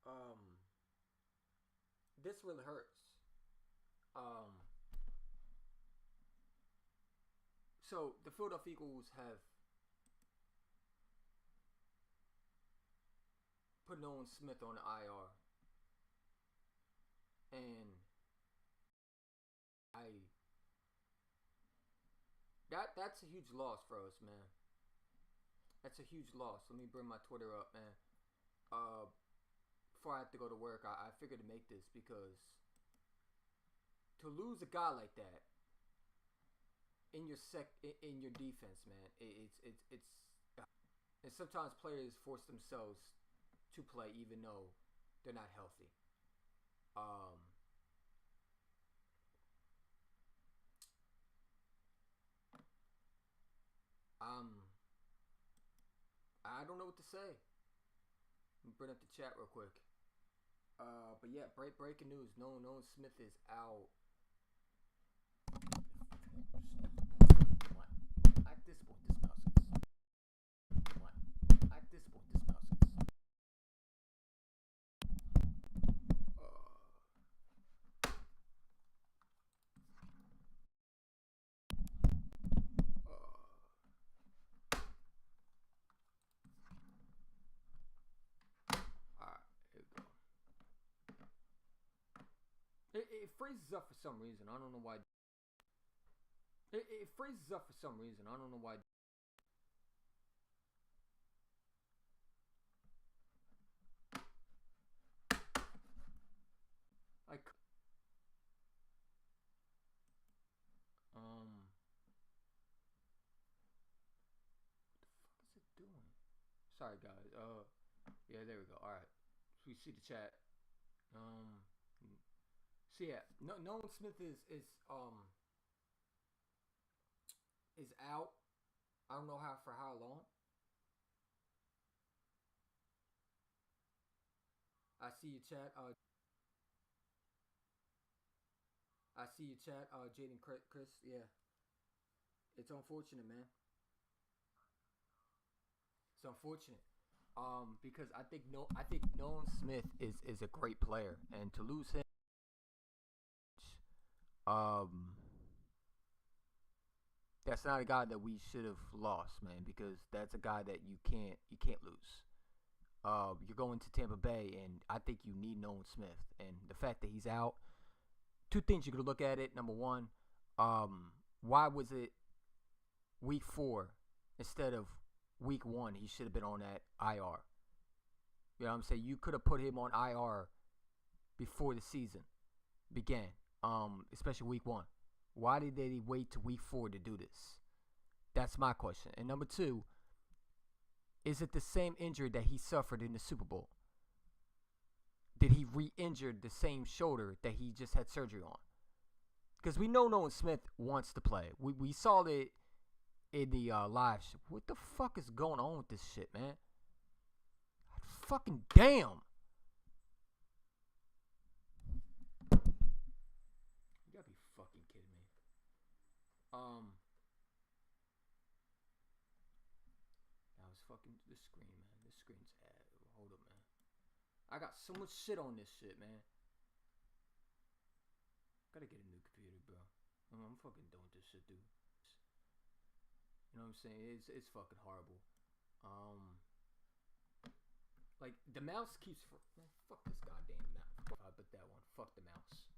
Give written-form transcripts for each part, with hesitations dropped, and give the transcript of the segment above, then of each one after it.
um this really hurts. Um, so the Philadelphia Eagles have put Nolan Smith on the IR, and I that's a huge loss for us, man. That's a huge loss. Let me bring my Twitter up, man. Uh, Before I have to go to work, I figured to make this because to lose a guy like that in in your defense, man, it's and sometimes players force themselves to play even though they're not healthy. Um, um, I don't know what to say. Let me bring up the chat real quick. But yeah, breaking news. Nolan Smith is out. What? At this point, this mouse is. What? At this point, this mouse is. Alright, here we go. It freezes up for some reason. I don't know why. It freezes up for some reason. I don't know why. Like, what the fuck is it doing? Sorry, guys. Yeah, there we go. All right, so we see the chat. Um, so yeah, Nolan Smith is out. I don't know how for how long. I see your chat. I see your chat. Jaden Chris. Yeah, it's unfortunate, man. It's unfortunate. Because I think Nolan Smith is a great player, and to lose him, um, that's not a guy that we should have lost, man. Because that's a guy that you can't lose. You're going to Tampa Bay, and I think you need Nolan Smith, and the fact that he's out. Two things you could look at it. Number one, why was it week 4 instead of week 1? He should have been on that IR. You know what I'm saying? You could have put him on IR before the season began, especially week 1. Why did they wait to week 4 to do this? That's my question. And number two, is it the same injury that he suffered in the Super Bowl? Did he re-injure the same shoulder that he just had surgery on? Because we know Nolan Smith wants to play. We saw it in the live show. What the fuck is going on with this shit, man? Fucking damn. You gotta be fucking kidding me. That was fucking the screen, man. This screen's hold up, man. I got so much shit on this shit, man. Gotta get a new computer, bro. I'm fucking done with this shit, dude. You know what I'm saying? It's fucking horrible. Like the mouse keeps man, fuck this goddamn mouse. But that one, fuck the mouse.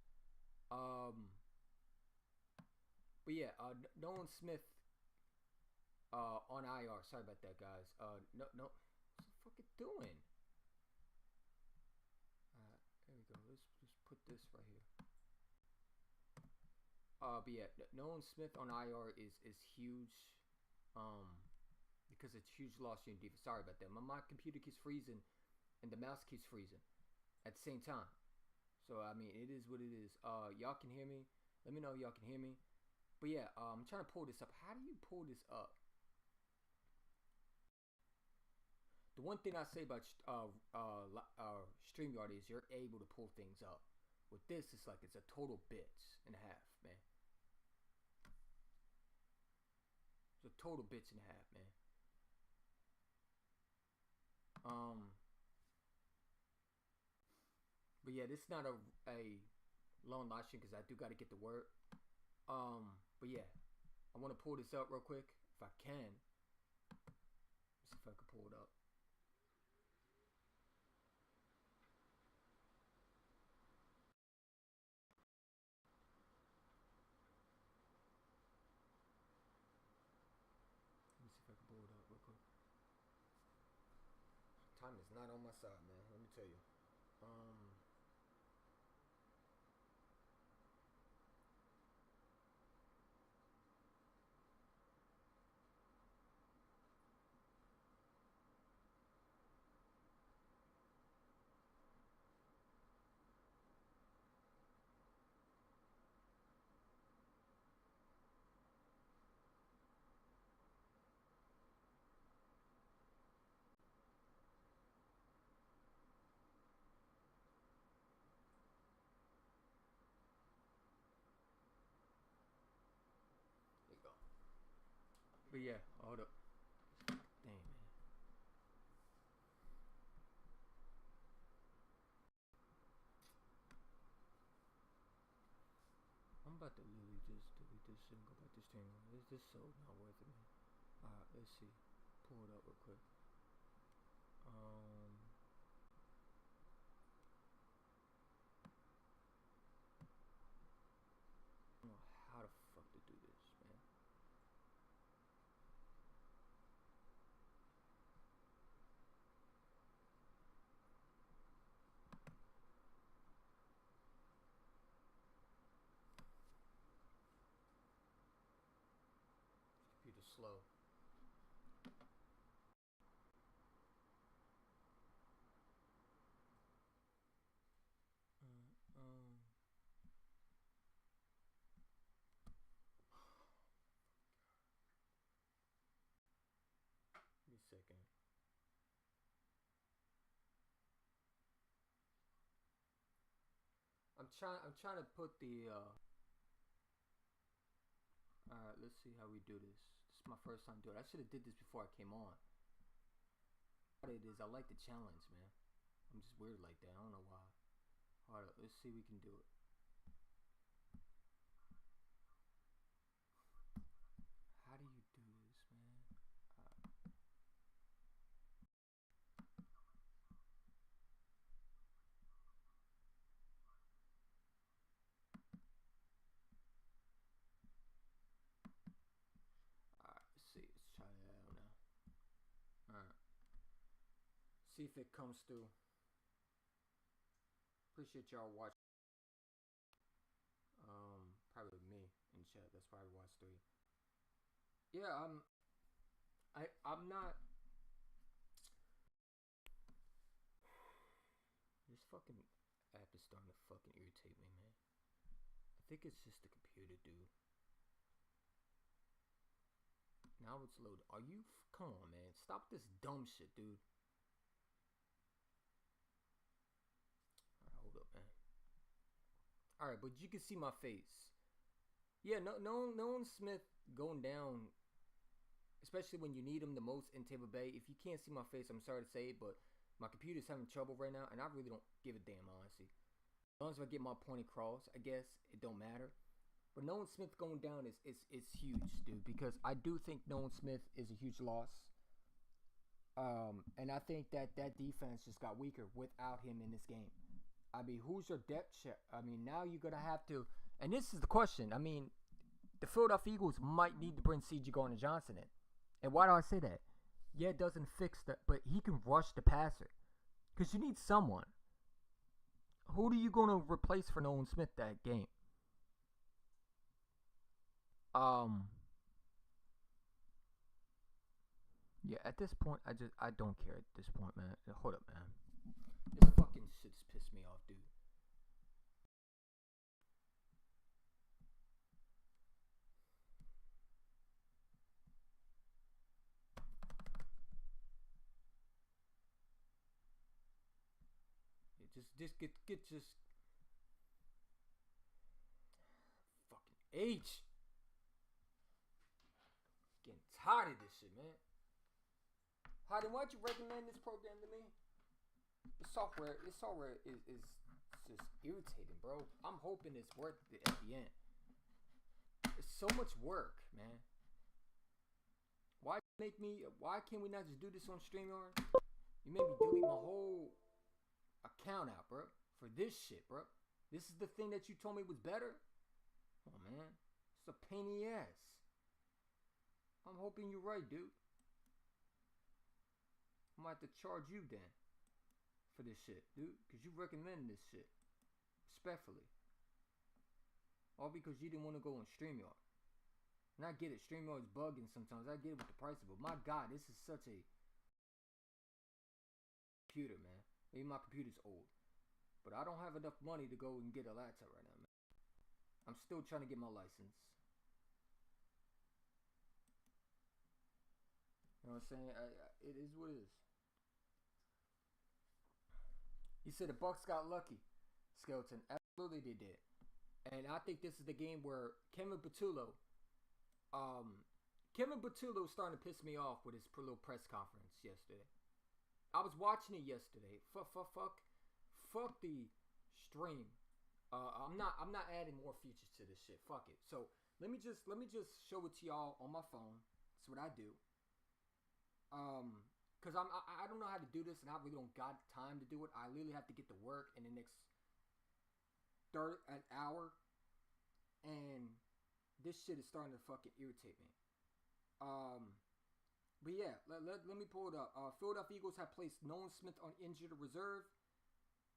But yeah, Nolan Smith, on IR. Sorry about that, guys. No, what's the fuck it doing? There we go. Let's just put this right here. But yeah, Nolan Smith on IR is huge. Because it's huge loss in defense. Sorry about that. My computer keeps freezing, and the mouse keeps freezing at the same time. So I mean, it is what it is. Y'all can hear me. Let me know if y'all can hear me. But yeah, I'm trying to pull this up. How do you pull this up? The one thing I say about StreamYard is you're able to pull things up. With this, it's like it's a total bitch and a half, man. It's a total bitch and a half, man. But yeah, this is not a long live stream because I do got to get to work. But yeah, I want to pull this up real quick if I can. Let's see if I can pull it up. Let me see if I can pull it up real quick. Time is not on my side, man. Let me tell you. There you go. But yeah, hold up. Damn, man. I'm about to literally just delete this shit and go back to stream. Is this so not worth it, man? Alright, let's see. Pull it up real quick. I don't know how the fuck to do this, man. Computer's slow. Give me a second. I'm trying to put the alright, let's see how we do this. This is my first time doing it. I should have did this before I came on. What it is, I like the challenge, man. I'm just weird like that. I don't know why. Alright, let's see if we can do it. How do you do this, man? Alright, let's see. Let's try that out now. Alright. See if it comes through. Appreciate y'all watching. Probably me in chat. That's probably watch 3. Yeah, I'm not. This fucking app is starting to fucking irritate me, man. I think it's just the computer, dude. Now it's loaded. Are you? Come on, man. Stop this dumb shit, dude. Alright, hold up, man. Alright, but you can see my face. Yeah, Nolon Smith going down, especially when you need him the most in Tampa Bay. If you can't see my face, I'm sorry to say it, but my computer's having trouble right now, and I really don't give a damn, honestly. As long as I get my point across, I guess it don't matter. But Nolon Smith going down is huge, dude, because I do think Nolon Smith is a huge loss. And I think that defense just got weaker without him in this game. I mean, who's your depth check? I mean, now you're going to have to, and this is the question. I mean, the Philadelphia Eagles might need to bring CJ Gardner Johnson in. And why do I say that? Yeah, it doesn't fix that, but he can rush the passer. Because you need someone. Who are you going to replace for Nolon Smith that game? Yeah, at this point, I don't care at this point, man. Hold up, man. This fucking shit's pissed me off, dude. Just get fucking H. Getting tired of this shit, man. Heidi, why'd you recommend this program to me? The software is just irritating, bro. I'm hoping it's worth it at the end. It's so much work, man. Why can't we not just do this on StreamYard? You made me delete my whole account out, bro. For this shit, bro. This is the thing that you told me was better? Oh, man. It's a pain in the ass. I'm hoping you're right, dude. I might have to charge you then for this shit, dude. Because you recommend this shit. Respectfully. All because you didn't want to go on StreamYard. And I get it. StreamYard's bugging sometimes. I get it with the prices. But my God, this is such a computer, man. Maybe my computer's old. But I don't have enough money to go and get a laptop right now, man. I'm still trying to get my license. You know what I'm saying? It is what it is. He said the Bucks got lucky, Skeleton. Absolutely they did. And I think this is the game where Kevin Patullo starting to piss me off with his little press conference yesterday. I was watching it yesterday. Fuck the stream. I'm not adding more features to this shit. Fuck it. So let me just show it to y'all on my phone. That's what I do. Cause I don't know how to do this, and I really don't got time to do it. I literally have to get to work in the next an hour, and this shit is starting to fucking irritate me. But yeah, let me pull it up. Philadelphia Eagles have placed Nolon Smith on injured reserve.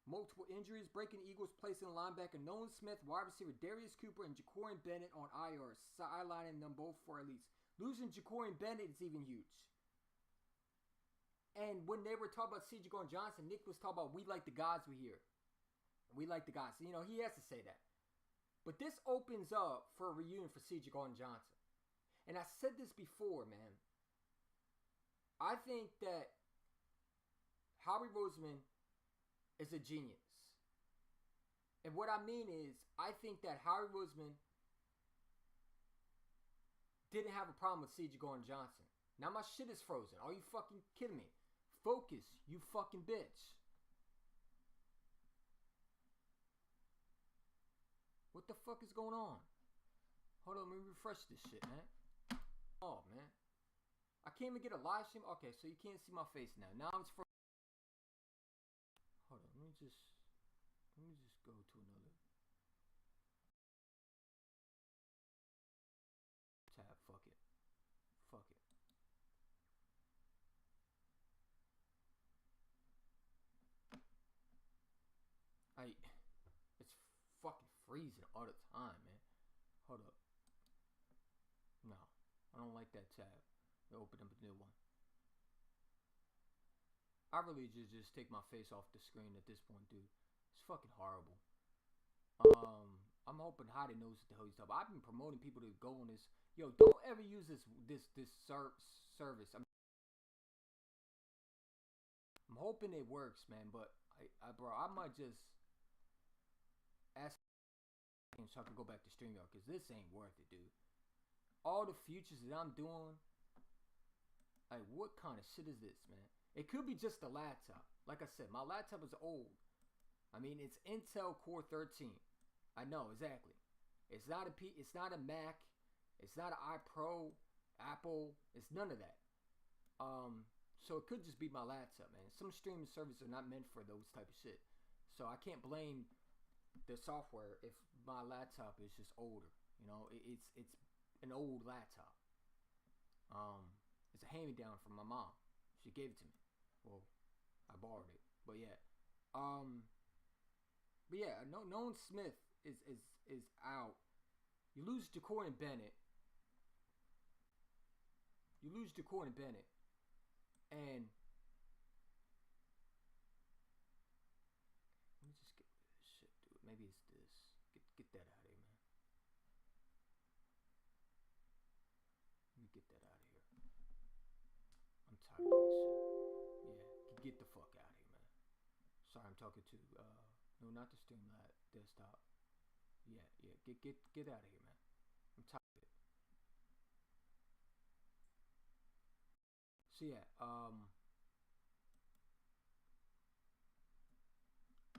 Multiple injuries. Breaking Eagles placing linebacker Nolon Smith, wide receiver Darius Cooper, and Jacorian Bennett on IR, sidelining them both for at least. Losing Jacorian Bennett is even huge. And when they were talking about CJ Gardner Johnson, Nick was talking about we like the guys we hear. We like the guys. So, you know, he has to say that. But this opens up for a reunion for CJ Gardner Johnson. And I said this before, man. I think that Howie Roseman is a genius. And what I mean is, I think that Howie Roseman didn't have a problem with CJ Gardner Johnson. Now my shit is frozen. Are you fucking kidding me? Focus, you fucking bitch. What the fuck is going on? Hold on, let me refresh this shit, man. Oh, man. I can't even get a live stream. Okay, so you can't see my face now. Now it's frozen. Hold on, let me just go to another tab. Fuck it. It's fucking freezing all the time, man. Hold up. No, I don't like that tab. I'll open up a new one. I really just take my face off the screen at this point, dude. It's fucking horrible. I'm hoping Heidi knows what the hell he's talking about. I've been promoting people to go on this. Yo, don't ever use this service. I'm hoping it works, man. But bro, I might just ask so I can go back to StreamYard because this ain't worth it, dude. All the features that I'm doing, like, what kind of shit is this, man? It could be just a laptop. Like I said, my laptop is old. I mean, it's Intel Core 13. I know, exactly. It's not a Mac. It's not an iPro, Apple. It's none of that. So it could just be my laptop, man. Some streaming services are not meant for those type of shit. So I can't blame the software if my laptop is just older. You know, it's an old laptop. It's a hand-me-down from my mom. She gave it to me. Well, I borrowed it. But yeah. Nolon Smith is out. You lose Jacorian Bennett. And let me just get rid of this shit, dude. Maybe it's this. Get that out of here, man. Let me get that out of here. I'm tired of this shit. Yeah, get the fuck out of here, man. Sorry, I'm talking to no, not the Streamlab desktop. Yeah, get out of here, man. I'm tired of it. So yeah,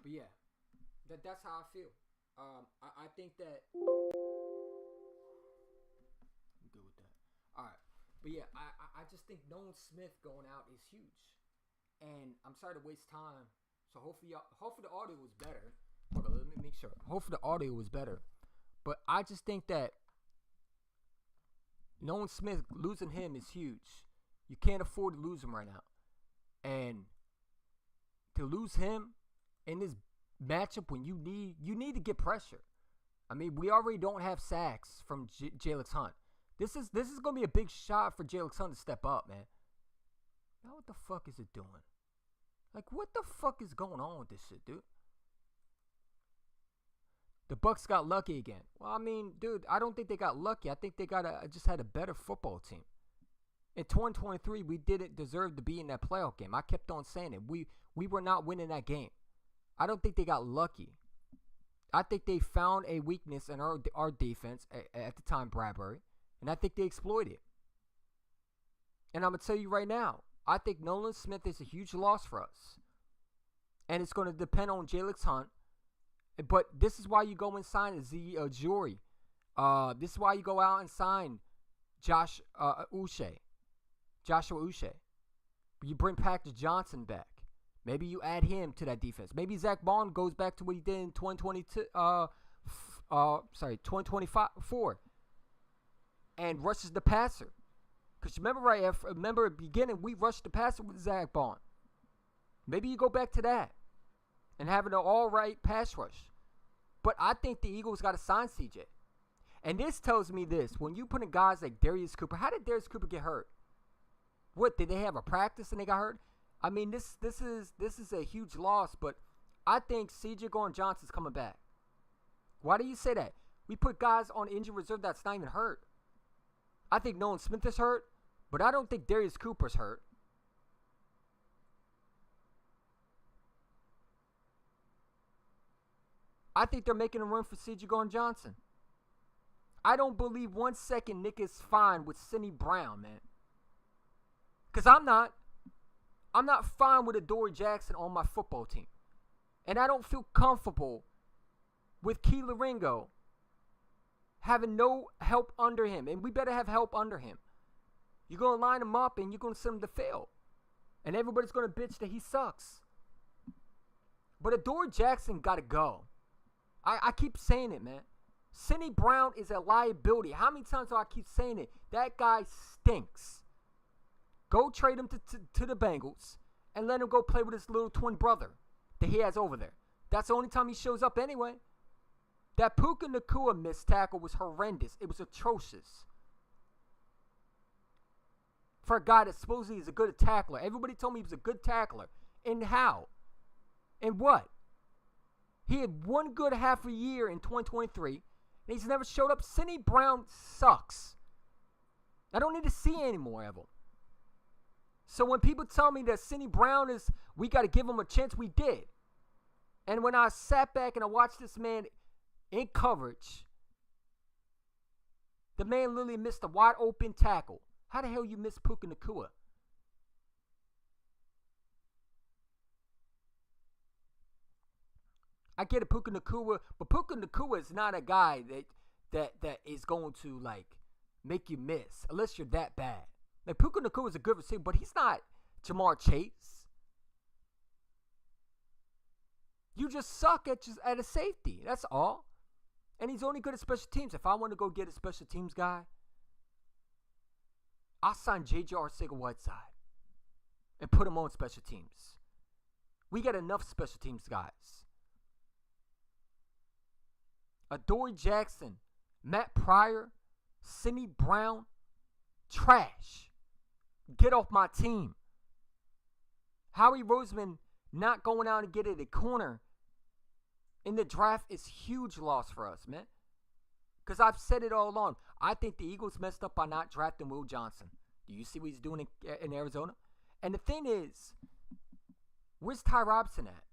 but yeah, That's how I feel. I think that I'm good with that. All right, but yeah, I just think Nolan Smith going out is huge, and I'm sorry to waste time. So hopefully the audio was better. Hold on, let me make sure. Hopefully the audio was better, but I just think that Nolan Smith, losing him is huge. You can't afford to lose him right now, and to lose him in this matchup when you need to get pressure. I mean, we already don't have sacks from Jalen Hunt. This is gonna be a big shot for Jalen Hunt to step up, man. Now what the fuck is it doing? Like, what the fuck is going on with this shit, dude? The Bucks got lucky again. Well, I mean, dude, I don't think they got lucky. I think they just had a better football team. In 2023, we didn't deserve to be in that playoff game. I kept on saying it. We were not winning that game. I don't think they got lucky. I think they found a weakness in our defense at the time, Bradbury, and I think they exploited it. And I'm going to tell you right now, I think Nolan Smith is a huge loss for us. And it's going to depend on Jalen Hunt. But this is why you go and sign a Jury. This is why you go out and sign Joshua Uche. You bring Patrick Johnson back. Maybe you add him to that defense. Maybe Zach Bond goes back to what he did in 2024 and rushes the passer. Because remember at the beginning, we rushed the passer with Zach Bond. Maybe you go back to that and having an all-right pass rush. But I think the Eagles got to sign CJ. And this tells me this. When you put in guys like Darius Cooper, how did Darius Cooper get hurt? What, did they have a practice and they got hurt? I mean, this is a huge loss, but I think CJ Gardner Johnson's coming back. Why do you say that? We put guys on injury reserve that's not even hurt. I think Nolan Smith is hurt, but I don't think Darius Cooper's hurt. I think they're making a run for CJ Gardner Johnson. I don't believe 1 second Nick is fine with Sidney Brown, man. Because I'm not fine with Adoree Jackson on my football team. And I don't feel comfortable with Keelan Ringo having no help under him. And we better have help under him. You're going to line him up and you're going to send him to fail. And everybody's going to bitch that he sucks. But Adoree Jackson got to go. I keep saying it, man. Sidney Brown is a liability. How many times do I keep saying it? That guy stinks. Go trade him to the Bengals and let him go play with his little twin brother that he has over there. That's the only time he shows up anyway. That Puka Nacua missed tackle was horrendous. It was atrocious. For a guy that supposedly is a good tackler. Everybody told me he was a good tackler. And how? And what? He had one good half a year in 2023, and he's never showed up. Sidney Brown sucks. I don't need to see any more of him. So when people tell me that Sidney Brown we got to give him a chance, we did. And when I sat back and I watched this man in coverage, the man literally missed a wide open tackle. How the hell you miss Puka Nacua? I get it, Puka Nacua, but Puka Nacua is not a guy that is going to like make you miss unless you're that bad. Like Puka Nacua is a good receiver, but he's not Jamar Chase. You just suck at a safety. That's all. And he's only good at special teams. If I want to go get a special teams guy, I'll sign J.J. Arcega-Whiteside and put him on special teams. We got enough special teams guys. Adoree Jackson, Matt Pryor, Sidney Brown, trash. Get off my team. Howie Roseman not going out and getting a corner in the draft is huge loss for us, man. Because I've said it all along. I think the Eagles messed up by not drafting Will Johnson. Do you see what he's doing in Arizona? And the thing is, where's Ty Robson at?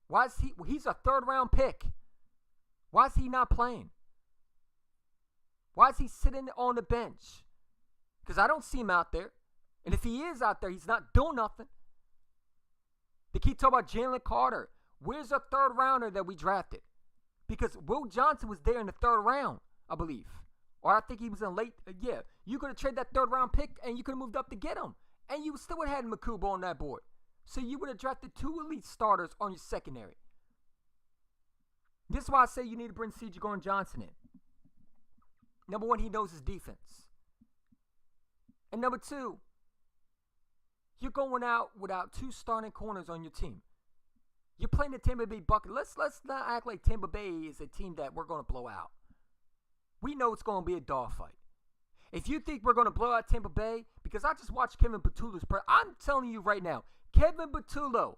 Why is he's a third-round pick. Why is he not playing? Why is he sitting on the bench? Because I don't see him out there. And if he is out there, he's not doing nothing. They keep talking about Jalen Carter. Where's a third rounder that we drafted? Because Will Johnson was there in the third round, I believe. Or I think he was in late. Yeah, you could have traded that third round pick and you could have moved up to get him. And you still would have had Makuba on that board. So you would have drafted 2 elite starters on your secondary. This is why I say you need to bring CJ Gardner Johnson in. Number one, he knows his defense. And number two, you're going out without 2 starting corners on your team. You're playing the Tampa Bay Buccaneers. Let's not act like Tampa Bay is a team that we're going to blow out. We know it's going to be a dogfight. If you think we're going to blow out Tampa Bay, because I just watched Kevin Patullo's press, I'm telling you right now, Kevin Patullo,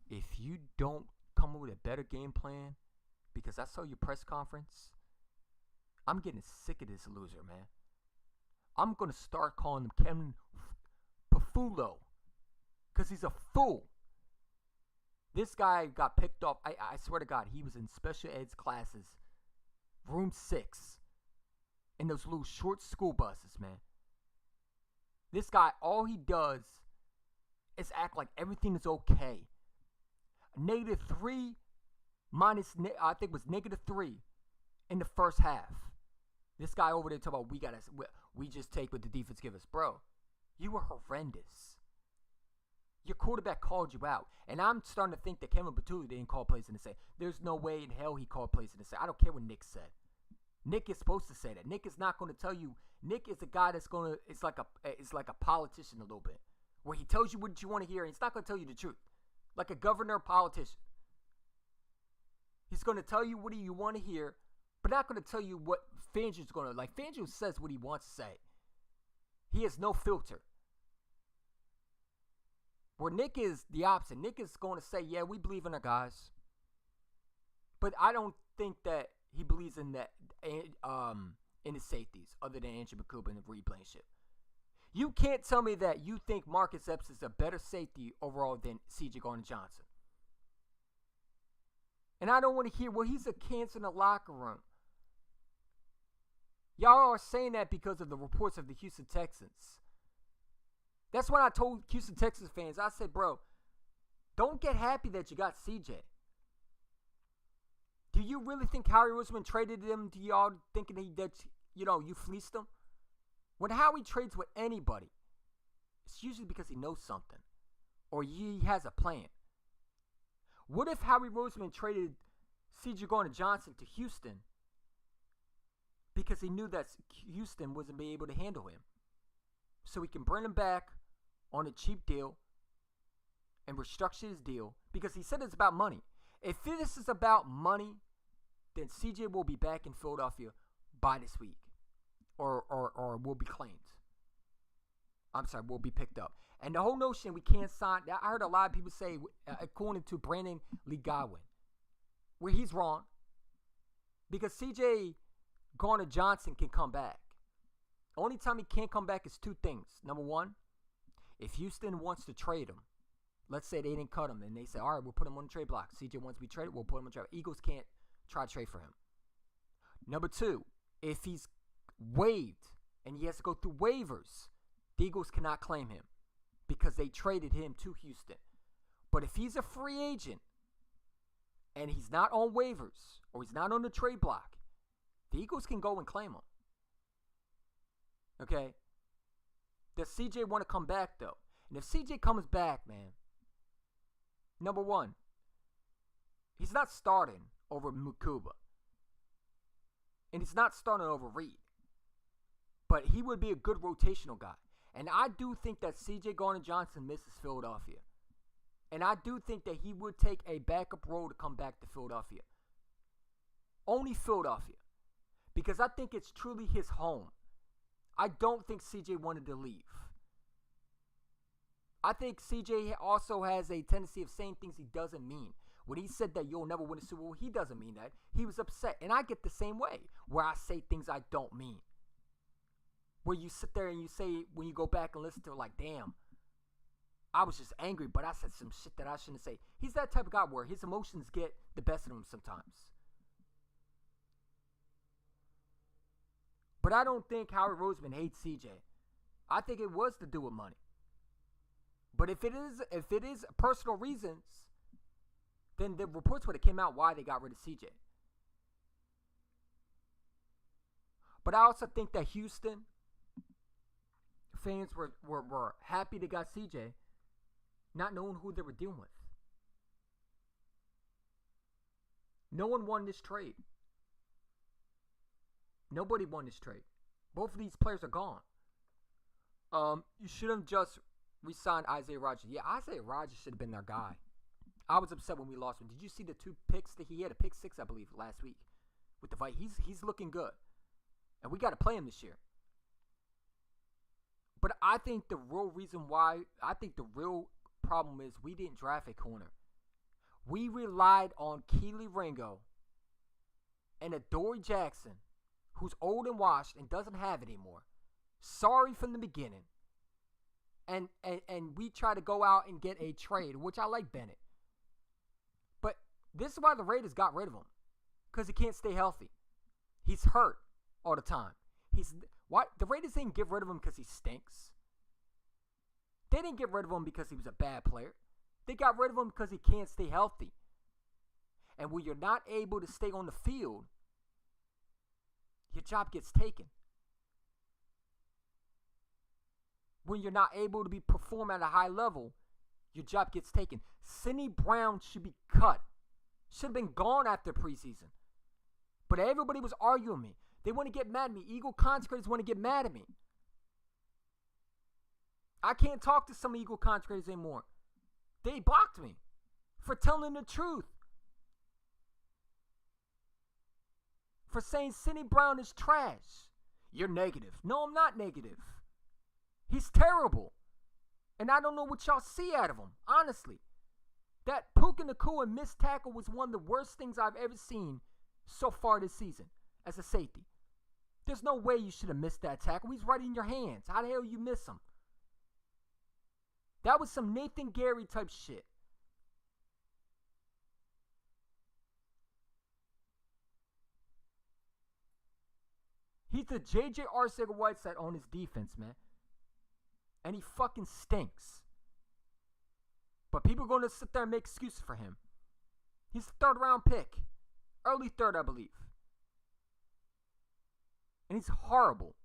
if you don't come up with a better game plan, because I saw your press conference, I'm getting sick of this loser, man. I'm going to start calling him Kevin Patullo because he's a fool. This guy got picked off. I swear to God, he was in special eds classes, room 6, in those little short school buses, man. This guy, all he does is act like everything is okay. -3 minus, I think it was -3 in the first half. This guy over there talking about we just take what the defense give us. Bro, you were horrendous. Your quarterback called you out. And I'm starting to think that Kevin Patullo didn't call plays in the say. There's no way in hell he called plays in the say. I don't care what Nick said. Nick is supposed to say that. Nick is not going to tell you. Nick is a guy that's going to, it's like a politician a little bit. Where he tells you what you want to hear and he's not going to tell you the truth. Like a governor politician. He's going to tell you what you want to hear, but not going to tell you what Fangio's going to, like Fangio says what he wants to say. He has no filter. Where Nick is the opposite. Nick is going to say, yeah, we believe in our guys. But I don't think that he believes in that in his safeties other than Andrew Makuba and Reed Blanchett. You can't tell me that you think Marcus Epps is a better safety overall than CJ Gardner Johnson. And I don't want to hear, well, he's a cancer in the locker room. Y'all are saying that because of the reports of the Houston Texans. That's what I told Houston Texans fans. I said, bro, don't get happy that you got CJ. Do you really think Howie Roseman traded him to y'all thinking that you fleeced him? When Howie trades with anybody, it's usually because he knows something or he has a plan. What if Howie Roseman traded CJ Gardner Johnson to Houston because he knew that Houston wasn't be able to handle him? So he can bring him back on a cheap deal and restructure his deal because he said it's about money. If this is about money, then CJ will be back in Philadelphia by this week or will be claimed. I'm sorry, will be picked up. And the whole notion we can't sign, I heard a lot of people say, according to Brandon Lee Godwin, where he's wrong, because CJ Gardner Johnson can come back. Only time he can't come back is 2 things. Number one, if Houston wants to trade him, let's say they didn't cut him and they say, all right, we'll put him on the trade block. CJ wants to be traded, we'll put him on the trade block. Eagles can't try to trade for him. Number 2, if he's waived and he has to go through waivers, the Eagles cannot claim him because they traded him to Houston. But if he's a free agent and he's not on waivers or he's not on the trade block, the Eagles can go and claim him. Okay? Does CJ want to come back, though? And if CJ comes back, man, number one, he's not starting over Makuba. And he's not starting over Reed. But he would be a good rotational guy. And I do think that CJ Gardner Johnson misses Philadelphia. And I do think that he would take a backup role to come back to Philadelphia. Only Philadelphia. Because I think it's truly his home. I don't think CJ wanted to leave. I think CJ also has a tendency of saying things he doesn't mean. When he said that you'll never win a Super Bowl, he doesn't mean that. He was upset. And I get the same way, where I say things I don't mean. Where you sit there and you say, when you go back and listen to it, like, damn, I was just angry, but I said some shit that I shouldn't say. He's that type of guy where his emotions get the best of him sometimes. But I don't think Howard Roseman hates CJ. I think it was to do with money. But if it is personal reasons, then the reports would have came out why they got rid of CJ. But I also think that Houston fans were happy they got CJ, not knowing who they were dealing with. No one won this trade. Nobody won this trade. Both of these players are gone. You should have just re-signed Isaiah Rodgers. Yeah, Isaiah Rodgers should have been their guy. I was upset when we lost him. Did you see the 2 picks that he had? A pick 6, I believe, last week with the Vikings. He's looking good, and we got to play him this year. But I think the real reason why, I think the real problem is we didn't draft a corner. We relied on Keely Ringo and Adoree Jackson, who's old and washed and doesn't have it anymore. Sorry from the beginning. And we try to go out and get a trade, which I like Bennett. But this is why the Raiders got rid of him. Because he can't stay healthy. He's hurt all the time. The Raiders didn't get rid of him because he stinks. They didn't get rid of him because he was a bad player. They got rid of him because he can't stay healthy. And when you're not able to stay on the field, your job gets taken. When you're not able to perform at a high level, your job gets taken. Sidney Brown should be cut. Should have been gone after preseason. But everybody was arguing me. They want to get mad at me. Eagle consecrators want to get mad at me. I can't talk to some Eagle consecrators anymore. They blocked me for telling the truth. For saying Sidney Brown is trash. You're negative. No, I'm not negative. He's terrible. And I don't know what y'all see out of him, honestly. That Puka Nacua missed tackle was one of the worst things I've ever seen so far this season as a safety. There's no way you should have missed that tackle. He's right in your hands. How the hell you miss him? That was some Nathan Gary type shit. He's the J.J. Arcega-Whiteside on his defense, man. And he fucking stinks. But people are going to sit there and make excuses for him. He's a 3rd round pick. Early 3rd, I believe. And he's horrible.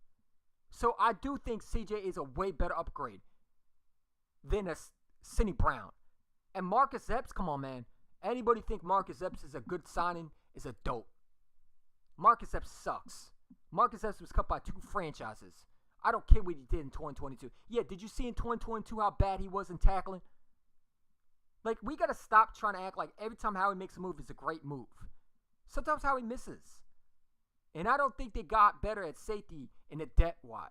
So I do think CJ is a way better upgrade than a Sidney Brown. And Marcus Epps, come on, man. Anybody think Marcus Epps is a good signing is a dope. Marcus Epps sucks. Marcus Epps was cut by 2 franchises. I don't care what he did in 2022. Yeah, did you see in 2022 how bad he was in tackling? Like, we got to stop trying to act like every time Howie makes a move is a great move. Sometimes Howie misses. And I don't think they got better at safety in the depth-wise.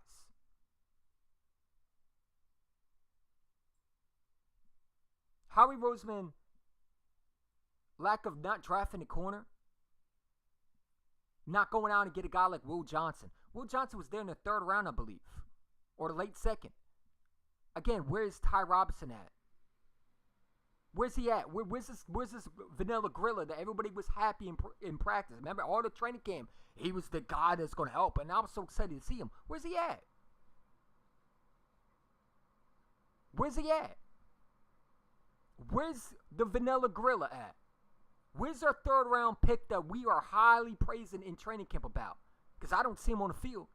Howie Roseman, lack of not drafting a corner, not going out and get a guy like Will Johnson. Will Johnson was there in the 3rd round, I believe, or the late 2nd. Again, where's Ty Robinson at? Where's he at? Where's this vanilla gorilla that everybody was happy in practice? Remember, all the training camp, he was the guy that's going to help, and I was so excited to see him. Where's he at? Where's he at? Where's the vanilla gorilla at? Where's our 3rd round pick that we are highly praising in training camp about? Because I don't see him on the field.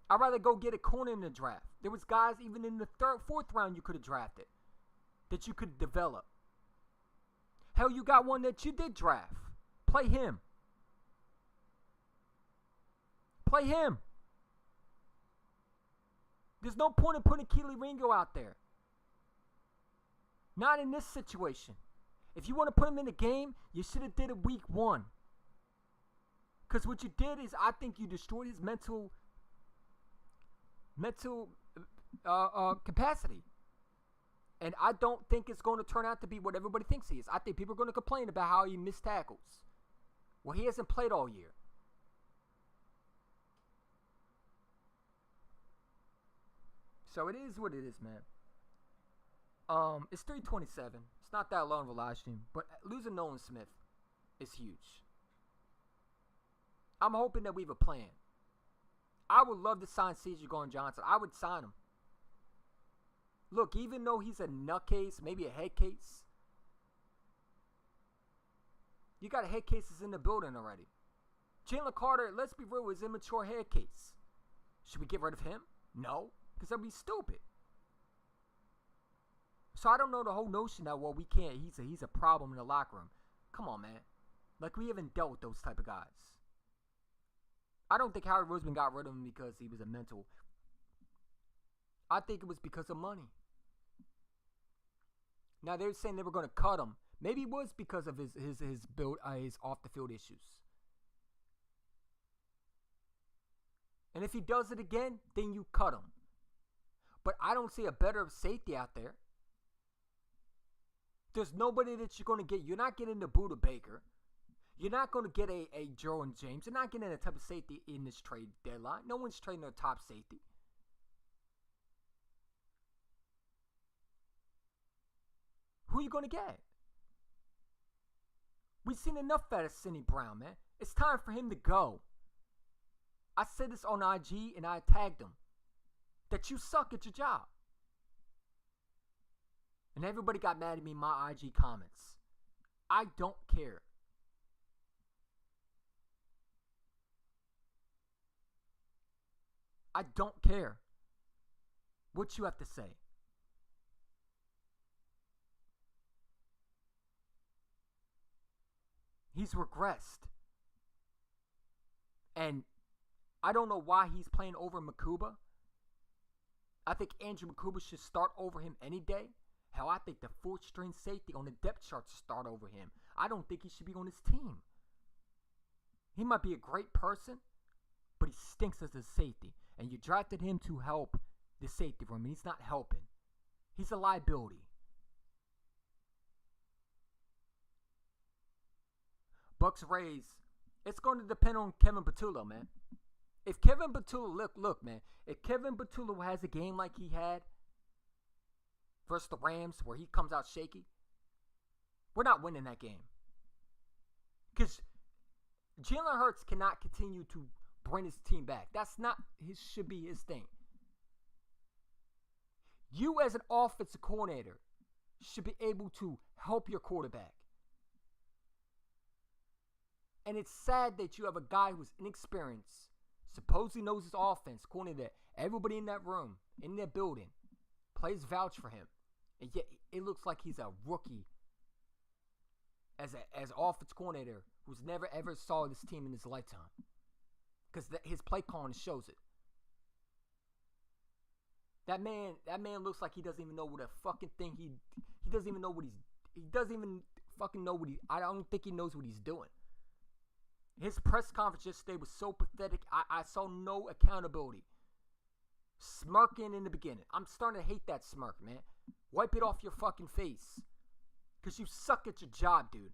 I'd rather go get a corner in the draft. There was guys even in the 3rd, 4th round you could have drafted that you could develop. Hell, you got one that you did draft. Play him. Play him. There's no point in putting Keely Ringo out there. Not in this situation. If you want to put him in the game, you should have did it week 1. Because what you did is, I think you destroyed his mental capacity. And I don't think it's going to turn out to be what everybody thinks he is. I think people are going to complain about how he missed tackles. Well, he hasn't played all year. So it is what it is, man. It's 327. It's not that long of a live stream, but losing Nolan Smith is huge. I'm hoping that we have a plan. I would love to sign CJ Gardner Johnson. I would sign him. Look, even though he's a nutcase, maybe a head case, you got head cases in the building already. Jalen Carter, let's be real, is immature head case. Should we get rid of him? No, because that'd be stupid. So I don't know the whole notion that, well, we can't. He's a problem in the locker room. Come on, man. Like, we haven't dealt with those type of guys. I don't think Howard Roseman got rid of him because he was a mental. I think it was because of money. Now, they're saying they were going to cut him. Maybe it was because of his off the field issues. And if he does it again, then you cut him. But I don't see a better safety out there. There's nobody that you're going to get. You're not getting the Buda Baker. You're not going to get a Jerwin James. You're not getting a type of safety in this trade deadline. No one's trading their top safety. Who are you going to get? We've seen enough out of Sidney Brown, man. It's time for him to go. I said this on IG and I tagged him. That you suck at your job. And everybody got mad at me in my IG comments. I don't care. I don't care what you have to say. He's regressed. And I don't know why he's playing over Makuba. I think Andrew Makuba should start over him any day. Hell, I think the fourth string safety on the depth chart should start over him. I don't think he should be on his team. He might be a great person, but he stinks as a safety. And you drafted him to help the safety room, and he's not helping. He's a liability. Bucks Rays, it's going to depend on Kevin Patullo, man. If Kevin Patullo, look, man, if Kevin Patullo has a game like he had versus the Rams where he comes out shaky, we're not winning that game. Because Jalen Hurts cannot continue to bring his team back. That's not should be his thing. You as an offensive coordinator should be able to help your quarterback. And it's sad that you have a guy who's inexperienced, supposedly knows his offense, according to everybody in that room, in that building, plays vouch for him. And yet it looks like he's a rookie as offense coordinator who's never ever saw this team in his lifetime. Because his play calling shows it. That man looks like he doesn't even know what a fucking thing he doesn't even know what he doesn't even fucking know what I don't think he knows what he's doing. His press conference yesterday was so pathetic. I saw no accountability. Smirking in the beginning. I'm starting to hate that smirk, man. Wipe it off your fucking face. Because you suck at your job, dude.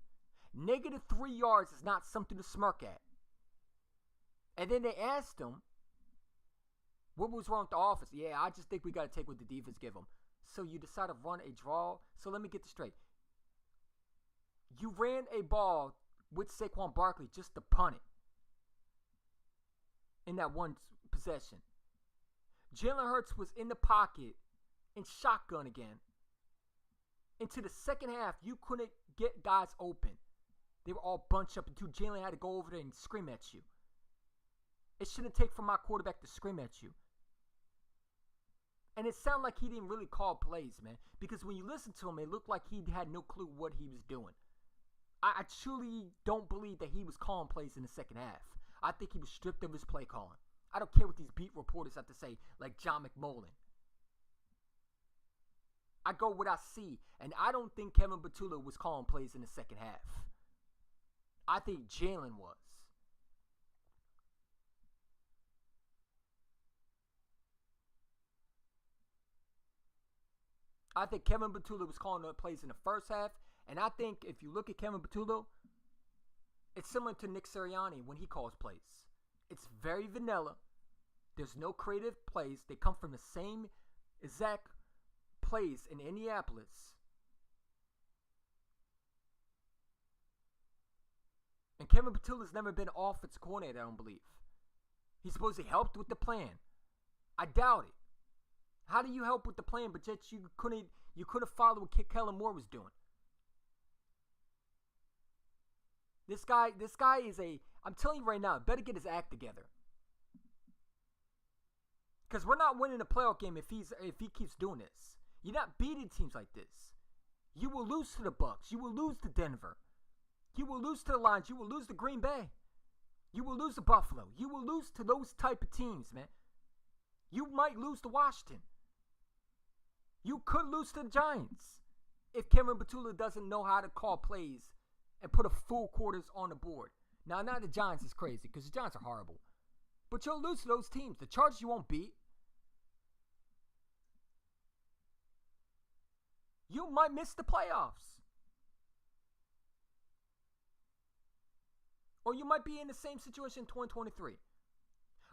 -3 yards is not something to smirk at. And then they asked him, what was wrong with the offense? Yeah, I just think we got to take what the defense give them. So you decide to run a draw. So let me get this straight. You ran a ball with Saquon Barkley just to punt it in that one possession. Jalen Hurts was in the pocket in shotgun again. Into the second half, you couldn't get guys open. They were all bunched up until Jalen had to go over there and scream at you. It shouldn't take for my quarterback to scream at you. And it sounded like he didn't really call plays, man. Because when you listen to him, it looked like he had no clue what he was doing. I truly don't believe that he was calling plays in the second half. I think he was stripped of his play calling. I don't care what these beat reporters have to say, like John McMullen. I go what I see, and I don't think Kevin Patullo was calling plays in the second half. I think Jalen was. I think Kevin Patullo was calling the plays in the first half. And I think if you look at Kevin Patullo, it's similar to Nick Sirianni when he calls plays. It's very vanilla. There's no creative plays. They come from the same exact plays in Indianapolis. And Kevin Petula's never been offensive coordinator, I don't believe. He's supposed to help with the plan. I doubt it. How do you help with the plan, but yet you couldn't follow what Kellen Moore was doing? This guy is I'm telling you right now, better get his act together. Because we're not winning a playoff game if he keeps doing this. You're not beating teams like this. You will lose to the Bucks. You will lose to Denver. You will lose to the Lions. You will lose to Green Bay. You will lose to Buffalo. You will lose to those type of teams, man. You might lose to Washington. You could lose to the Giants if Kevin Petula doesn't know how to call plays and put a full quarters on the board. Now the Giants is crazy because the Giants are horrible. But you'll lose to those teams. The Chargers you won't beat. You might miss the playoffs. Or you might be in the same situation in 2023.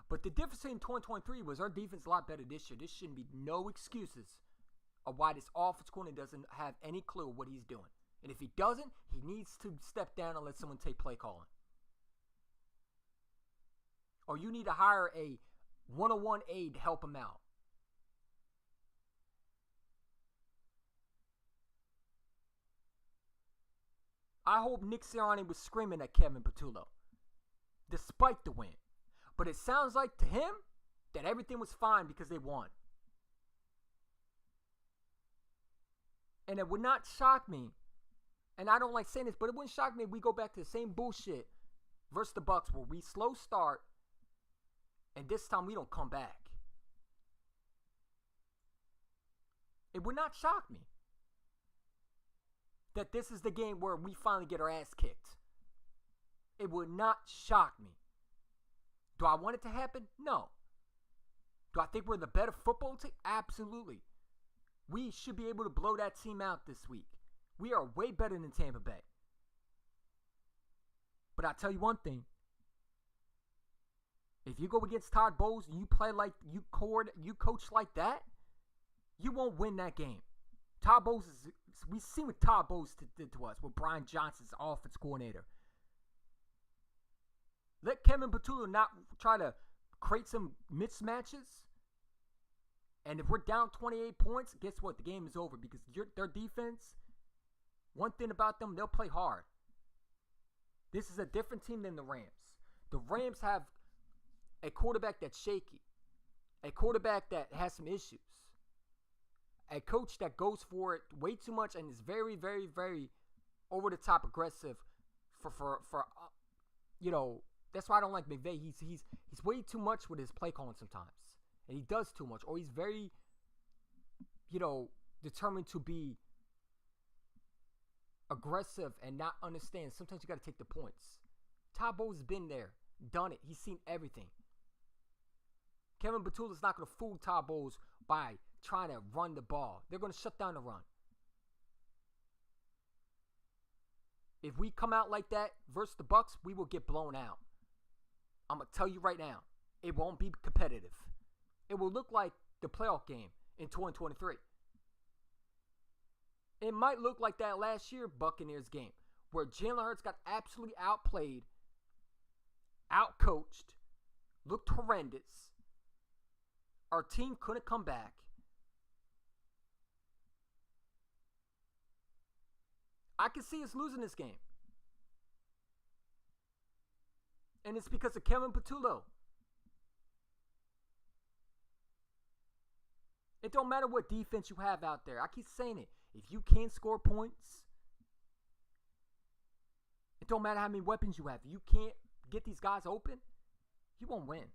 But the difference in 2023 was our defense a lot better this year. There shouldn't be no excuses of why this offensive coordinator doesn't have any clue what he's doing. And if he doesn't, he needs to step down and let someone take play calling. Or you need to hire a one-on-one aide to help him out. I hope Nick Sirianni was screaming at Kevin Petula, despite the win. But it sounds like to him that everything was fine because they won. And it would not shock me, and I don't like saying this, but it wouldn't shock me if we go back to the same bullshit versus the Bucks where we slow start, and this time we don't come back. It would not shock me that this is the game where we finally get our ass kicked. It would not shock me. Do I want it to happen? No. Do I think we're the better football team? Absolutely. We should be able to blow that team out this week. We are way better than Tampa Bay. But I'll tell you one thing. If you go against Todd Bowles and you play like you coach like that, you won't win that game. Todd Bowles we've seen what Todd Bowles did to us with Brian Johnson's offense coordinator. Let Kevin Petula not try to create some mismatches. And if we're down 28 points, guess what? The game is over because their defense, one thing about them, they'll play hard. This is a different team than the Rams. The Rams have a quarterback that's shaky, a quarterback that has some issues, a coach that goes for it way too much and is very, very, very over the top aggressive for that's why I don't like McVay. He's way too much with his play calling sometimes. And he does too much. Or he's very, determined to be aggressive and not understand. Sometimes you got to take the points. Todd Bowles has been there, done it. He's seen everything. Kevin Petula's not going to fool Todd Bowles by trying to run the ball. They're going to shut down the run. If we come out like that versus the Bucks, we will get blown out. I'm going to tell you right now, it won't be competitive. It will look like the playoff game in 2023. It might look like that last year Buccaneers game where Jalen Hurts got absolutely outplayed, outcoached, looked horrendous. Our team couldn't come back. I can see us losing this game. And it's because of Kevin Petula. It don't matter what defense you have out there. I keep saying it. If you can't score points, it don't matter how many weapons you have. If you can't get these guys open, you won't win.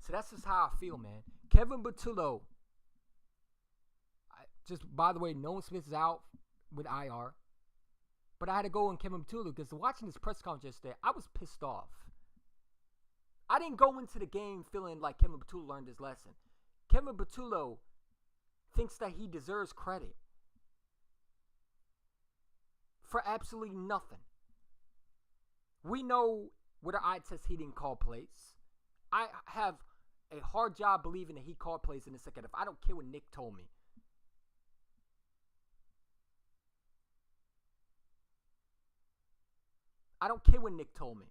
So that's just how I feel, man. Kevin Petula. By the way, Nolon Smith is out with IR. But I had to go on Kevin Petula because watching this press conference yesterday, I was pissed off. I didn't go into the game feeling like Kevin Petula learned his lesson. Kevin Petula thinks that he deserves credit for absolutely nothing. We know with our eye test he didn't call plays. I have a hard job believing that he called plays in the second half. I don't care what Nick told me. I don't care what Nick told me.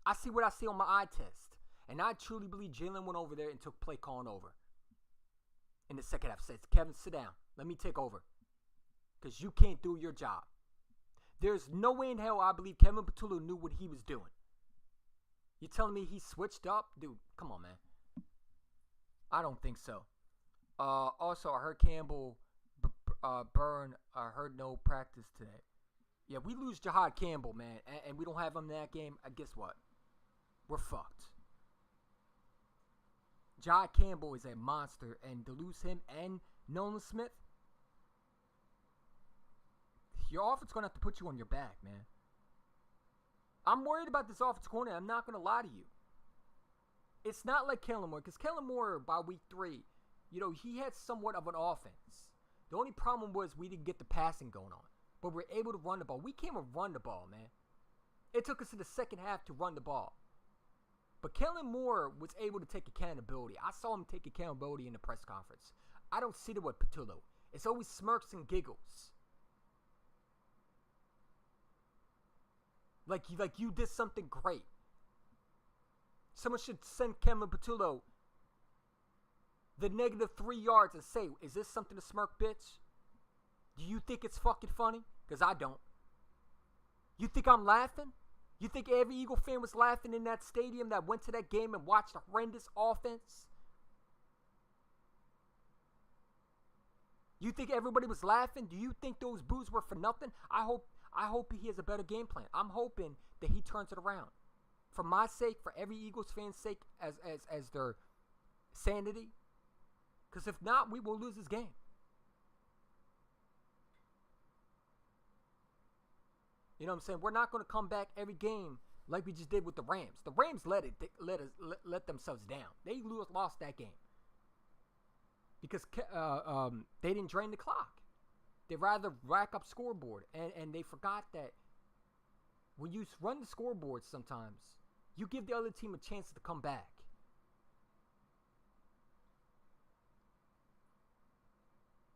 I see what I see on my eye test. And I truly believe Jalen went over there and took play calling over. In the second half, says, Kevin, sit down. Let me take over. Because you can't do your job. There's no way in hell I believe Kevin Petullo knew what he was doing. You telling me he switched up? Dude, come on, man. I don't think so. Also, I heard Campbell Byrne heard no practice today. Yeah, we lose Jahad Campbell, man, and we don't have him in that game. Guess what? We're fucked. Jahad Campbell is a monster, and to lose him and Nolan Smith, your offense going to have to put you on your back, man. I'm worried about this offense corner. I'm not going to lie to you. It's not like Kellen Moore, because Kellen Moore, by week 3, he had somewhat of an offense. The only problem was we didn't get the passing going on. But we're able to run the ball. We came to run the ball, man. It took us to the second half to run the ball. But Kellen Moore was able to take accountability. I saw him take accountability in the press conference. I don't see it with Petullo. It's always smirks and giggles. Like you did something great. Someone should send Kevin Petullo the -3 yards and say, is this something to smirk, bitch? Do you think it's fucking funny? Because I don't. You think I'm laughing? You think every Eagle fan was laughing in that stadium that went to that game and watched a horrendous offense? You think everybody was laughing? Do you think those boos were for nothing? I hope he has a better game plan. I'm hoping that he turns it around. For my sake, for every Eagles fan's sake, as their sanity. Because if not, we will lose this game. You know what I'm saying? We're not going to come back every game like we just did with the Rams. The Rams let themselves down. They lost that game because they didn't drain the clock. They rather rack up scoreboard, and they forgot that when you run the scoreboard, sometimes you give the other team a chance to come back.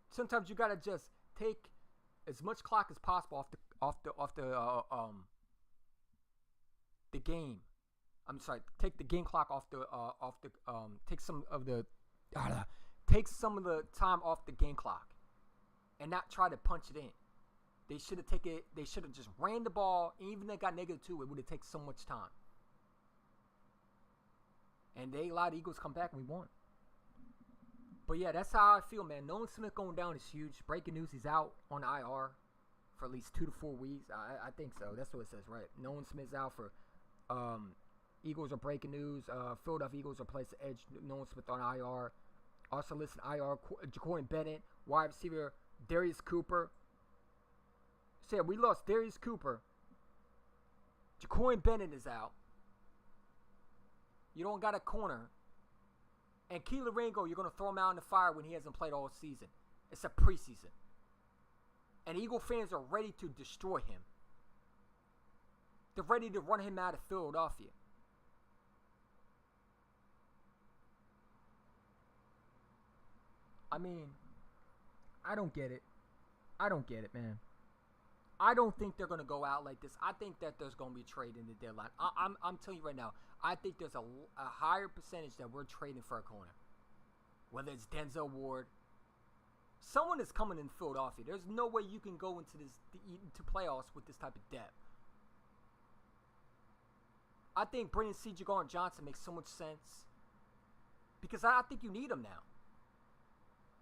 Sometimes you gotta just take as much clock as possible off the game. I'm sorry, take the game clock take some of the time off the game clock, and not try to punch it in. They should have just ran the ball. Even if they got -2, it would have taken so much time. And they allowed the Eagles to come back and we won. But yeah, that's how I feel, man. Nolan Smith going down is huge. Breaking news, he's out on IR for at least 2 to 4 weeks. I think so. That's what it says, right? Nolan Smith's out for Eagles are breaking news. Philadelphia Eagles are placed to edge Nolan Smith on IR. Also listed IR, Jacory Bennett, wide receiver Darius Cooper. So yeah, we lost Darius Cooper. Jacory Bennett is out. You don't got a corner. And Keelan Ringo, you're going to throw him out in the fire when he hasn't played all season. It's a preseason. And Eagle fans are ready to destroy him. They're ready to run him out of Philadelphia. I mean, I don't get it. I don't get it, man. I don't think they're going to go out like this. I think that there's going to be a trade in the deadline. I'm telling you right now, I think there's a higher percentage that we're trading for a corner. Whether it's Denzel Ward. Someone is coming in Philadelphia. There's no way you can go into playoffs with this type of depth. I think bringing CJ Gardner Johnson makes so much sense. Because I think you need him now.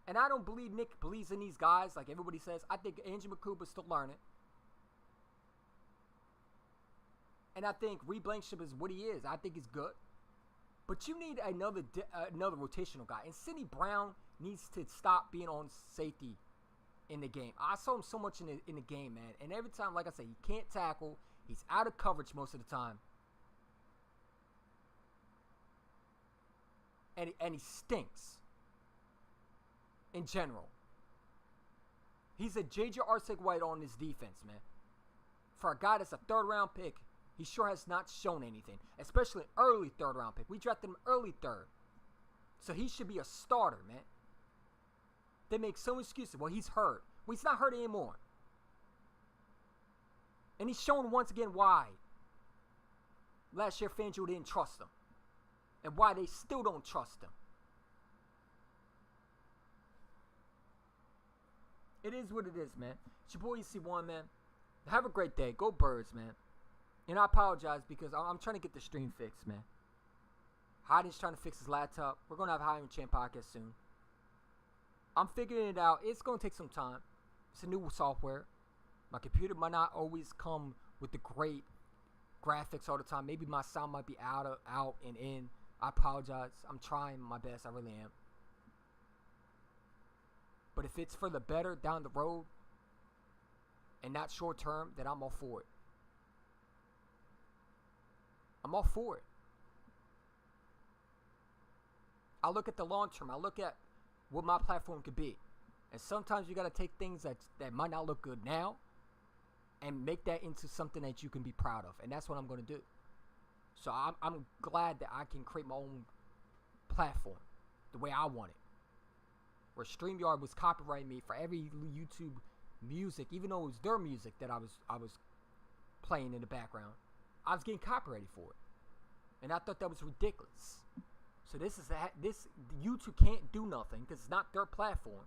And I don't believe Nick believes in these guys like everybody says. I think Andrew McCoop is still learning. And I think Reed Blankenship is what he is. I think he's good. But you need another rotational guy. And Sidney Brown needs to stop being on safety in the game. I saw him so much in the game, man. And every time, like I said, he can't tackle. He's out of coverage most of the time. And he stinks. In general. He's a J.J. Arceg-White on his defense, man. For a guy that's a third-round pick, he sure has not shown anything. Especially an early third-round pick. We drafted him early third. So he should be a starter, man. They make some excuses. Well, he's hurt. Well, he's not hurt anymore. And he's shown once again why last year FanDuel didn't trust him. And why they still don't trust him. It is what it is, man. It's your boy EC1, man. Have a great day. Go Birds, man. And I apologize because I'm trying to get the stream fixed, man. Heiden's trying to fix his laptop. We're going to have a Heiden Champ podcast soon. I'm figuring it out. It's going to take some time. It's a new software. My computer might not always come with the great graphics all the time. Maybe my sound might be out and in. I apologize. I'm trying my best. I really am. But if it's for the better down the road and not short term, then I'm all for it. I'm all for it. I look at the long term. I look at what my platform could be. And sometimes you got to take things that might not look good now and make that into something that you can be proud of. And that's what I'm going to do. So I'm glad that I can create my own platform the way I want it. Where StreamYard was copyrighting me for every YouTube music, even though it was their music that I was playing in the background. I was getting copyrighted for it. And I thought that was ridiculous. So this YouTube can't do nothing because it's not their platform.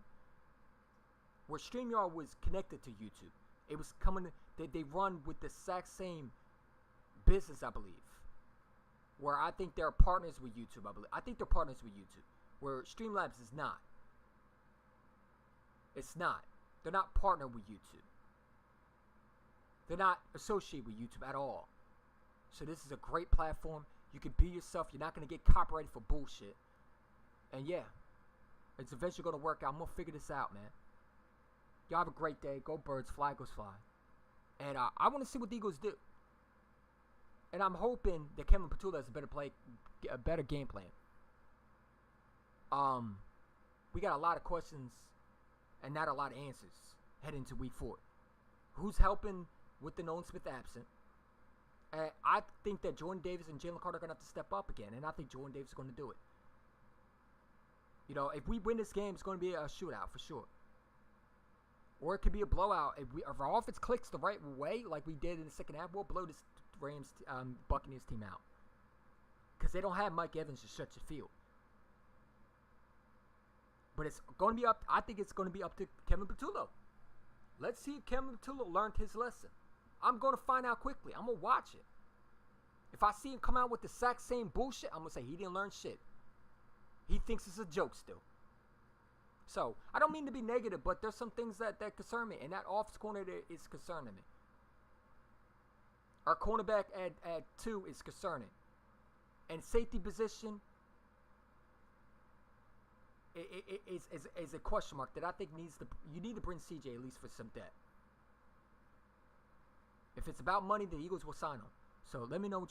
Where StreamYard was connected to YouTube. It was coming, they run with the exact same business, I believe. Where I think they're partners with YouTube, I believe. I think they're partners with YouTube. Where Streamlabs is not. It's not. They're not partnered with YouTube. They're not associated with YouTube at all. So this is a great platform. You can be yourself. You're not going to get copyrighted for bullshit. And yeah, it's eventually going to work out. I'm going to figure this out, man. Y'all have a great day. Go Birds. Fly goes fly. And I want to see what the Eagles do. And I'm hoping that Kevin Petula has a better game plan. We got a lot of questions and not a lot of answers heading into week 4. Who's helping with the Nolon Smith absent? And I think that Jordan Davis and Jalen Carter are going to have to step up again. And I think Jordan Davis is going to do it. You know, if we win this game, it's going to be a shootout for sure. Or it could be a blowout. If our offense clicks the right way, like we did in the second half, we'll blow this Buccaneers team out. Because they don't have Mike Evans to stretch the field. But it's going to be up. I think it's going to be up to Kevin Petula. Let's see if Kevin Petula learned his lesson. I'm going to find out quickly. I'm going to watch it. If I see him come out with the exact same bullshit, I'm going to say he didn't learn shit. He thinks it's a joke still. So, I don't mean to be negative, but there's some things that concern me. And that offense corner is concerning me. Our cornerback at 2 is concerning. And safety position is a question mark that I think you need to bring CJ at least for some depth. If it's about money, the Eagles will sign him. So let me know what you